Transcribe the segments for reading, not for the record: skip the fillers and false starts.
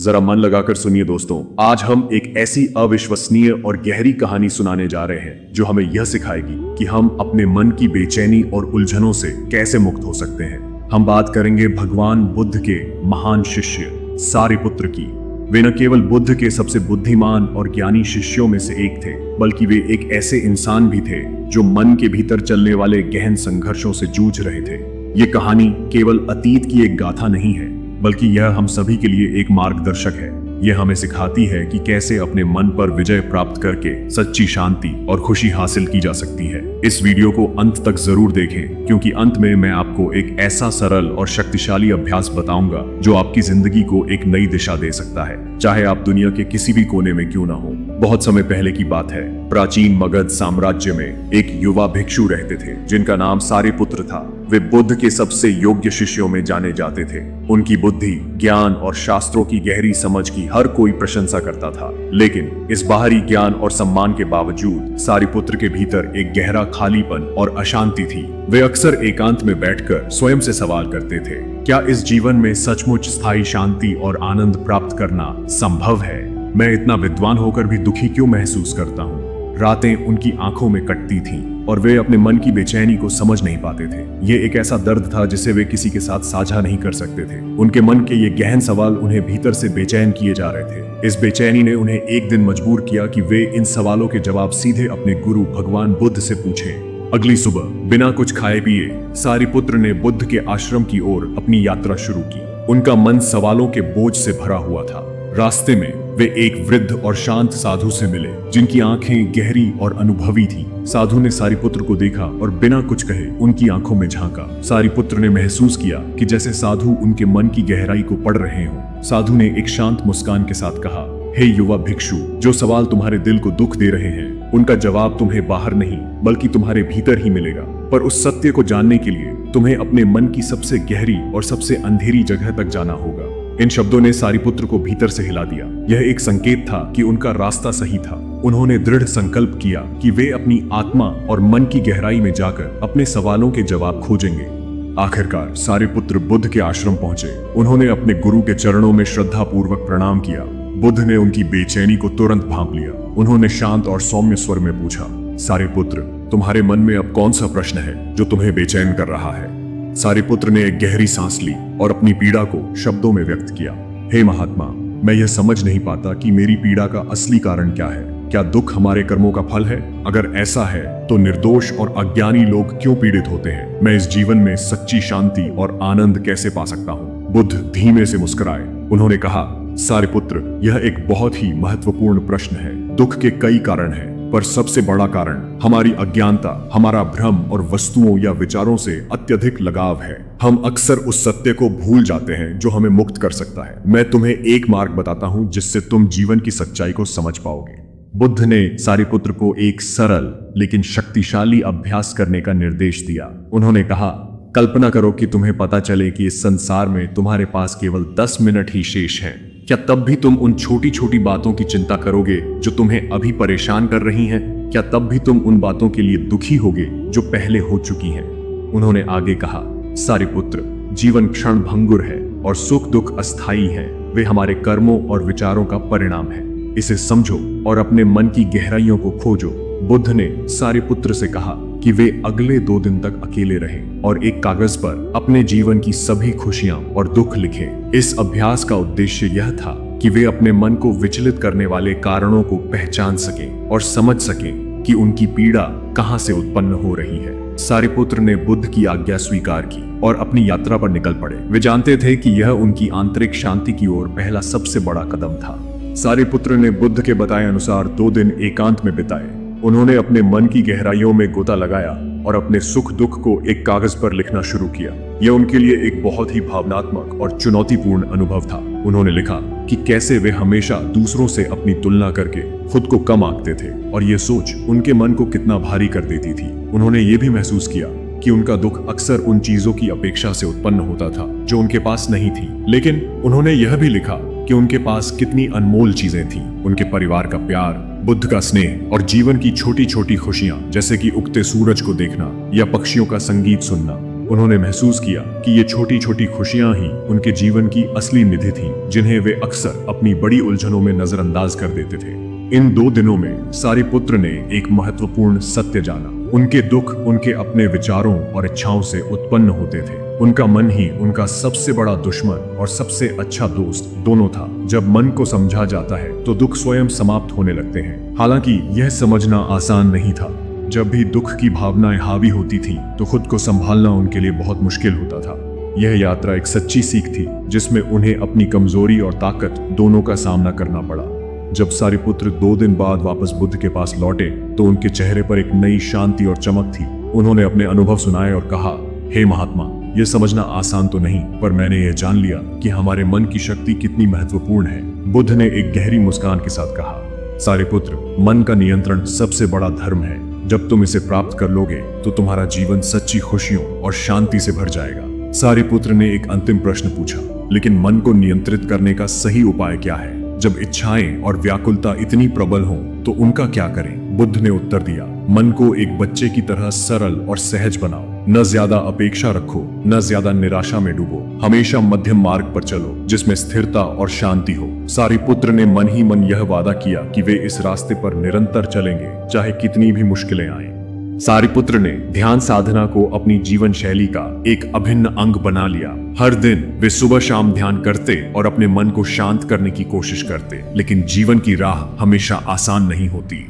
जरा मन लगाकर सुनिए दोस्तों, आज हम एक ऐसी अविश्वसनीय और गहरी कहानी सुनाने जा रहे हैं जो हमें यह सिखाएगी कि हम अपने मन की बेचैनी और उलझनों से कैसे मुक्त हो सकते हैं। हम बात करेंगे भगवान बुद्ध के महान शिष्य सारिपुत्र की। वे न केवल बुद्ध के सबसे बुद्धिमान और ज्ञानी शिष्यों में से एक थे, बल्कि वे एक ऐसे इंसान भी थे जो मन के भीतर चलने वाले गहन संघर्षों से जूझ रहे थे। ये कहानी केवल अतीत की एक गाथा नहीं है, बल्कि यह हम सभी के लिए एक मार्गदर्शक है। यह हमें सिखाती है कि कैसे अपने मन पर विजय प्राप्त करके सच्ची शांति और खुशी हासिल की जा सकती है। इस वीडियो को अंत तक जरूर देखें, क्योंकि अंत में मैं आपको एक ऐसा सरल और शक्तिशाली अभ्यास बताऊंगा जो आपकी जिंदगी को एक नई दिशा दे सकता है, चाहे आप दुनिया के किसी भी कोने में क्यों ना हो। बहुत समय पहले की बात है, प्राचीन मगध साम्राज्य में एक युवा भिक्षु रहते थे जिनका नाम सारिपुत्र था। वे बुद्ध के सबसे योग्य शिष्यों में जाने जाते थे। उनकी बुद्धि, ज्ञान और शास्त्रों की गहरी समझ की हर कोई प्रशंसा करता था, लेकिन इस बाहरी ज्ञान और सम्मान के बावजूद सारिपुत्र के भीतर एक गहरा खालीपन और अशांति थी। वे अक्सर एकांत में बैठकर स्वयं से सवाल करते थे, क्या इस जीवन में सचमुच स्थायी शांति और आनंद प्राप्त करना संभव है? मैं इतना विद्वान होकर भी दुखी क्यों महसूस करता हूँ? रातें उनकी आंखों में कटती थीं और वे अपने मन की बेचैनी को समझ नहीं पाते थे। ये एक ऐसा दर्द था जिसे वे किसी के साथ साझा नहीं कर सकते थे। उनके मन के ये गहन सवाल उन्हें भीतर से बेचैन किए जा रहे थे। इस बेचैनी ने उन्हें एक दिन मजबूर किया कि वे इन सवालों के जवाब सीधे अपने गुरु भगवान बुद्ध से पूछें। अगली सुबह बिना कुछ खाए पिए सारिपुत्र ने बुद्ध के आश्रम की ओर अपनी यात्रा शुरू की। उनका मन सवालों के बोझ से भरा हुआ था। रास्ते में वे एक वृद्ध और शांत साधु से मिले जिनकी आंखें गहरी और अनुभवी थी। साधु ने सारिपुत्र को देखा और बिना कुछ कहे उनकी आंखों में झांका। सारिपुत्र ने महसूस किया कि जैसे साधु उनके मन की गहराई को पढ़ रहे हों। साधु ने एक शांत मुस्कान के साथ कहा, हे युवा भिक्षु, जो सवाल तुम्हारे दिल को दुख दे रहे हैं उनका जवाब तुम्हें बाहर नहीं बल्कि तुम्हारे भीतर ही मिलेगा। पर उस सत्य को जानने के लिए तुम्हें अपने मन की सबसे गहरी और सबसे अंधेरी जगह तक जाना होगा। इन शब्दों ने सारिपुत्र को भीतर से हिला दिया। यह एक संकेत था कि उनका रास्ता सही था। उन्होंने दृढ़ संकल्प किया कि वे अपनी आत्मा और मन की गहराई में जाकर अपने सवालों के जवाब खोजेंगे। आखिरकार सारिपुत्र बुद्ध के आश्रम पहुंचे। उन्होंने अपने गुरु के चरणों में श्रद्धापूर्वक प्रणाम किया। बुद्ध ने उनकी बेचैनी को तुरंत भांप लिया। उन्होंने शांत और सौम्य स्वर में पूछा, सारिपुत्र, तुम्हारे मन में अब कौन सा प्रश्न है जो तुम्हें बेचैन कर रहा है? सारिपुत्र ने एक गहरी सांस ली और अपनी पीड़ा को शब्दों में व्यक्त किया। हे महात्मा, मैं यह समझ नहीं पाता कि मेरी पीड़ा का असली कारण क्या है। क्या दुख हमारे कर्मों का फल है? अगर ऐसा है तो निर्दोष और अज्ञानी लोग क्यों पीड़ित होते हैं? मैं इस जीवन में सच्ची शांति और आनंद कैसे पा सकता हूँ? बुद्ध धीमे से मुस्कुराए। उन्होंने कहा, सारिपुत्र, यह एक बहुत ही महत्वपूर्ण प्रश्न है। दुख के कई कारण हैं, पर सबसे बड़ा कारण हमारी अज्ञानता, हमारा भ्रम और वस्तुओं या विचारों से अत्यधिक लगाव है। हम अक्सर उस सत्य को भूल जाते हैं जो हमें मुक्त कर सकता है। मैं तुम्हें एक मार्ग बताता हूं जिससे तुम जीवन की सच्चाई को समझ पाओगे। बुद्ध ने सारिपुत्र को एक सरल लेकिन शक्तिशाली अभ्यास करने का निर्देश दिया। उन्होंने कहा, कल्पना करो कि तुम्हें पता चले कि इस संसार में तुम्हारे पास केवल 10 मिनट ही शेष हैं। क्या तब भी तुम उन छोटी छोटी बातों की चिंता करोगे जो तुम्हें अभी परेशान कर रही हैं? क्या तब भी तुम उन बातों के लिए दुखी होगे जो पहले हो चुकी हैं? उन्होंने आगे कहा, सारिपुत्र, जीवन क्षण भंगुर है और सुख दुख अस्थायी है। वे हमारे कर्मों और विचारों का परिणाम है। इसे समझो और अपने मन की गहराइयों को खोजो। बुद्ध ने सारिपुत्र से कहा कि वे अगले 2 दिन तक अकेले रहें और एक कागज पर अपने जीवन की सभी खुशियां और दुख लिखें। इस अभ्यास का उद्देश्य यह था कि वे अपने मन को विचलित करने वाले कारणों को पहचान सकें और समझ सकें कि उनकी पीड़ा कहां से उत्पन्न हो रही है। सारिपुत्र ने बुद्ध की आज्ञा स्वीकार की और अपनी यात्रा पर निकल पड़े। वे जानते थे कि यह उनकी आंतरिक शांति की ओर पहला सबसे बड़ा कदम था। सारिपुत्र ने बुद्ध के बताए अनुसार 2 दिन एकांत में बिताए। उन्होंने अपने मन की गहराइयों में गोता लगाया और अपने सुख दुख को एक कागज पर लिखना शुरू किया। यह उनके लिए एक बहुत ही भावनात्मक और चुनौतीपूर्ण अनुभव था। उन्होंने लिखा कि कैसे वे हमेशा दूसरों से अपनी तुलना करके खुद को कम आंकते थे और यह सोच उनके मन को कितना भारी कर देती थी। उन्होंने ये भी महसूस किया कि उनका दुख अक्सर उन चीजों की अपेक्षा से उत्पन्न होता था जो उनके पास नहीं थी। लेकिन उन्होंने यह भी लिखा कि उनके पास कितनी अनमोल चीजें थीं। उनके परिवार का प्यार, बुद्ध का स्नेह और जीवन की छोटी छोटी खुशियां, जैसे कि उगते सूरज को देखना या पक्षियों का संगीत सुनना। उन्होंने महसूस किया कि ये छोटी छोटी खुशियां ही उनके जीवन की असली निधि थीं, जिन्हें वे अक्सर अपनी बड़ी उलझनों में नजरअंदाज कर देते थे। इन 2 दिनों में सारिपुत्र ने एक महत्वपूर्ण सत्य जाना। उनके दुख उनके अपने विचारों और इच्छाओं से उत्पन्न होते थे। उनका मन ही उनका सबसे बड़ा दुश्मन और सबसे अच्छा दोस्त दोनों था। जब मन को समझा जाता है तो दुख स्वयं समाप्त होने लगते हैं। हालांकि यह समझना आसान नहीं था। जब भी दुख की भावनाएं हावी होती थी तो खुद को संभालना उनके लिए बहुत मुश्किल होता था। यह यात्रा एक सच्ची सीख थी, जिसमें उन्हें अपनी कमजोरी और ताकत दोनों का सामना करना पड़ा। जब सारिपुत्र 2 दिन बाद वापस बुद्ध के पास लौटे तो उनके चेहरे पर एक नई शांति और चमक थी। उन्होंने अपने अनुभव सुनाए और कहा, हे महात्मा, यह समझना आसान तो नहीं, पर मैंने यह जान लिया कि हमारे मन की शक्ति कितनी महत्वपूर्ण है। बुद्ध ने एक गहरी मुस्कान के साथ कहा, सारिपुत्र, मन का नियंत्रण सबसे बड़ा धर्म है। जब तुम इसे प्राप्त कर लोगे तो तुम्हारा जीवन सच्ची खुशियों और शांति से भर जाएगा। सारिपुत्र ने एक अंतिम प्रश्न पूछा, लेकिन मन को नियंत्रित करने का सही उपाय क्या है? जब इच्छाएं और व्याकुलता इतनी प्रबल हों तो उनका क्या करें? बुद्ध ने उत्तर दिया, मन को एक बच्चे की तरह सरल और सहज बनाओ। न ज्यादा अपेक्षा रखो, न ज्यादा निराशा में डूबो। हमेशा मध्यम मार्ग पर चलो, जिसमें स्थिरता और शांति हो। सारिपुत्र ने मन ही मन यह वादा किया कि वे इस रास्ते पर निरंतर चलेंगे, चाहे कितनी भी मुश्किलें आएं। सारिपुत्र ने ध्यान साधना को अपनी जीवन शैली का एक अभिन्न अंग बना लिया। हर दिन वे सुबह शाम ध्यान करते और अपने मन को शांत करने की कोशिश करते। लेकिन जीवन की राह हमेशा आसान नहीं होती।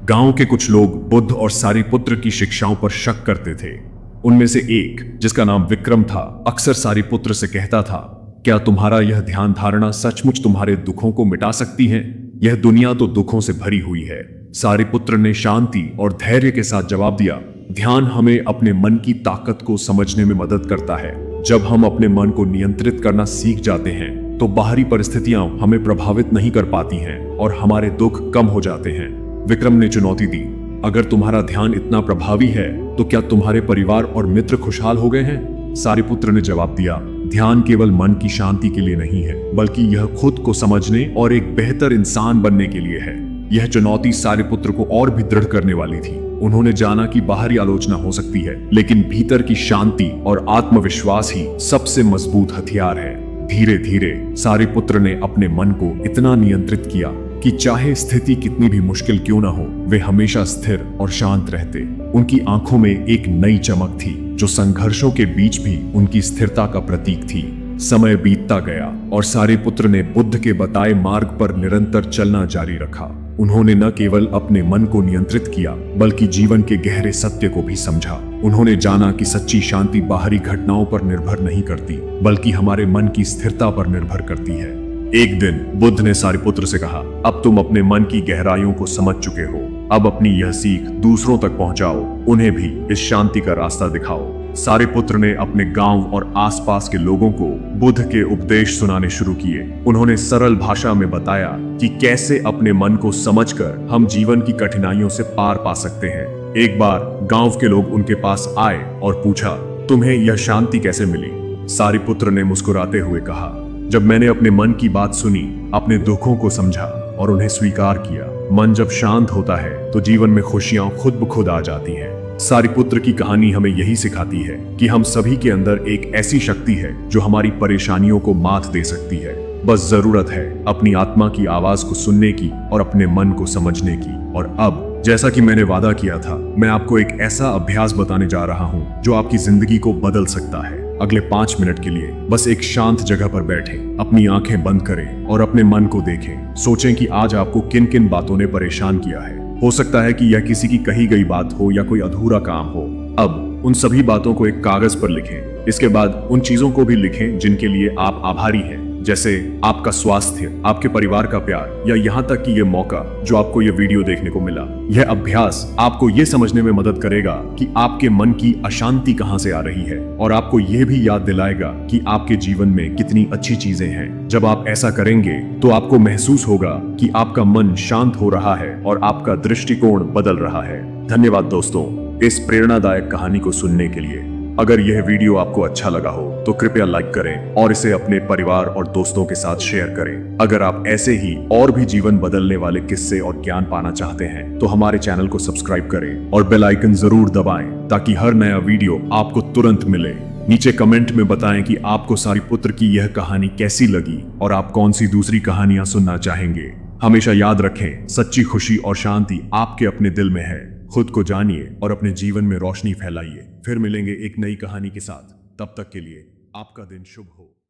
गांव के कुछ लोग बुद्ध और सारिपुत्र की शिक्षाओं पर शक करते थे। उनमें से एक, जिसका नाम विक्रम था, अक्सर सारिपुत्र से कहता था, क्या तुम्हारा यह ध्यान धारणा सचमुच तुम्हारे दुखों को मिटा सकती है? यह दुनिया तो दुखों से भरी हुई है। सारिपुत्र ने शांति और धैर्य के साथ जवाब दिया, ध्यान हमें अपने मन की ताकत को समझने में मदद करता है। जब हम अपने मन को नियंत्रित करना सीख जाते हैं तो बाहरी परिस्थितियां हमें प्रभावित नहीं कर पाती हैं और हमारे दुख कम हो जाते हैं। विक्रम ने चुनौती दी, अगर तुम्हारा ध्यान इतना प्रभावी है तो क्या तुम्हारे परिवार और मित्र खुशहाल हो गए हैं? सारिपुत्र ने जवाब दिया, ध्यान केवल मन की शांति के लिए नहीं है, बल्कि यह खुद को समझने और एक बेहतर इंसान बनने के लिए है। यह चुनौती सारिपुत्र को और भी दृढ़ करने वाली थी। उन्होंने जाना कि बाहरी आलोचना हो सकती है, लेकिन भीतर की शांति और आत्मविश्वास ही सबसे मजबूत हथियार है। धीरे धीरे सारिपुत्र ने अपने मन को इतना नियंत्रित किया कि चाहे स्थिति कितनी भी मुश्किल क्यों न हो, वे हमेशा स्थिर और शांत रहते। उनकी आंखों में एक नई चमक थी, जो संघर्षों के बीच भी उनकी स्थिरता का प्रतीक थी। समय बीतता गया और सारिपुत्र ने बुद्ध के बताए मार्ग पर निरंतर चलना जारी रखा। उन्होंने न केवल अपने मन को नियंत्रित किया, बल्कि जीवन के गहरे सत्य को भी समझा। उन्होंने जाना कि सच्ची शांति बाहरी घटनाओं पर निर्भर नहीं करती, बल्कि हमारे मन की स्थिरता पर निर्भर करती है। एक दिन बुद्ध ने सारिपुत्र से कहा, अब तुम अपने मन की गहराइयों को समझ चुके हो, अब अपनी यह सीख दूसरों तक पहुंचाओ, उन्हें भी इस शांति का रास्ता दिखाओ। सारिपुत्र ने अपने गांव और आसपास के लोगों को बुद्ध के उपदेश सुनाने शुरू किए। उन्होंने सरल भाषा में बताया कि कैसे अपने मन को समझकर हम जीवन की कठिनाइयों से पार पा सकते हैं। एक बार गांव के लोग उनके पास आए और पूछा, तुम्हें यह शांति कैसे मिली? सारिपुत्र ने मुस्कुराते हुए कहा, जब मैंने अपने मन की बात सुनी, अपने दुखों को समझा और उन्हें स्वीकार किया। मन जब शांत होता है तो जीवन में खुशियां खुद ब खुद आ जाती हैं। सारिपुत्र की कहानी हमें यही सिखाती है कि हम सभी के अंदर एक ऐसी शक्ति है जो हमारी परेशानियों को मात दे सकती है। बस जरूरत है अपनी आत्मा की आवाज को सुनने की और अपने मन को समझने की। और अब जैसा कि मैंने वादा किया था, मैं आपको एक ऐसा अभ्यास बताने जा रहा हूं जो आपकी जिंदगी को बदल सकता है। अगले 5 मिनट के लिए बस एक शांत जगह पर बैठें, अपनी आंखें बंद करें और अपने मन को देखें। सोचें कि आज आपको किन किन बातों ने परेशान किया है। हो सकता है कि यह किसी की कही गई बात हो या कोई अधूरा काम हो। अब उन सभी बातों को एक कागज पर लिखें। इसके बाद उन चीजों को भी लिखें जिनके लिए आप आभारी हैं, जैसे आपका स्वास्थ्य, आपके परिवार का प्यार, या यहाँ तक कि यह मौका जो आपको यह वीडियो देखने को मिला। यह अभ्यास आपको यह समझने में मदद करेगा कि आपके मन की अशांति कहाँ से आ रही है, और आपको यह भी याद दिलाएगा कि आपके जीवन में कितनी अच्छी चीजें हैं। जब आप ऐसा करेंगे तो आपको महसूस होगा कि आपका मन शांत हो रहा है और आपका दृष्टिकोण बदल रहा है। धन्यवाद दोस्तों, इस प्रेरणादायक कहानी को सुनने के लिए। अगर यह वीडियो आपको अच्छा लगा हो तो कृपया लाइक करें और इसे अपने परिवार और दोस्तों के साथ शेयर करें। अगर आप ऐसे ही और भी जीवन बदलने वाले किस्से और ज्ञान पाना चाहते हैं तो हमारे चैनल को सब्सक्राइब करें और बेल आइकन जरूर दबाएं ताकि हर नया वीडियो आपको तुरंत मिले। नीचे कमेंट में बताएं कि आपको सारिपुत्र की यह कहानी कैसी लगी और आप कौन सी दूसरी कहानियां सुनना चाहेंगे। हमेशा याद रखें, सच्ची खुशी और शांति आपके अपने दिल में है। खुद को जानिए और अपने जीवन में रोशनी फैलाइए। फिर मिलेंगे एक नई कहानी के साथ। तब तक के लिए आपका दिन शुभ हो।